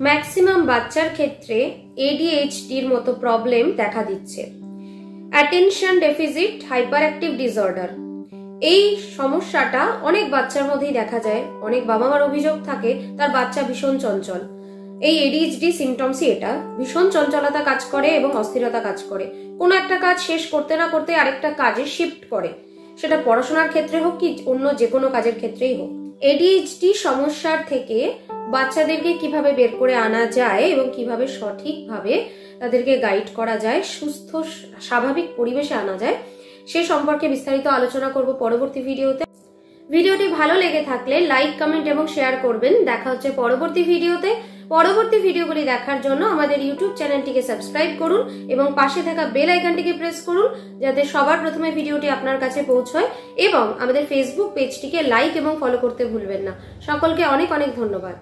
Maximum বাচ্চার ক্ষেত্রে এডিএইচডির মতো প্রবলেম দেখা দিচ্ছে। Attention deficit hyper active disorder, এই সমস্যাটা অনেক বাচ্চার মধ্যেই দেখা যায়। অনেক বাবা মার অভিযোগ থাকে তার বাচ্চা ভীষণ চঞ্চল। এই এডিএইচডি সিমটমসই এটা, ভীষণ চঞ্চলতা কাজ করে এবং অস্থিরতা কাজ করে। কোনো একটা কাজ শেষ করতে না করতে আরেকটা কাজে শিফট করে, সেটা পড়াশোনার ক্ষেত্রে হোক কি অন্য যে কোনো কাজের ক্ষেত্রেই হোক। এডিএইচডি সমস্যার থেকে বাচ্চাদেরকে কিভাবে বের করে আনা যায় এবং কিভাবে সঠিকভাবে তাদেরকে গাইড করা যায়, সুস্থ স্বাভাবিক পরিবেশে আনা যায়, সে সম্পর্কে বিস্তারিত আলোচনা করব পরবর্তী ভিডিওতে। ভিডিওটি ভালো লেগে থাকলে লাইক, কমেন্ট এবং শেয়ার করবেন। দেখা হচ্ছে পরবর্তী ভিডিওতে। পরবর্তী ভিডিওগুলি দেখার জন্য আমাদের ইউটিউব চ্যানেলটিকে সাবস্ক্রাইব করুন এবং পাশে থাকা বেল আইকনটিকে প্রেস করুন যাতে সবার প্রথমে ভিডিওটি আপনার কাছে পৌঁছয়, এবং আমাদের ফেসবুক পেজটিকে লাইক এবং ফলো করতে ভুলবেন না। সকলকে অনেক অনেক ধন্যবাদ।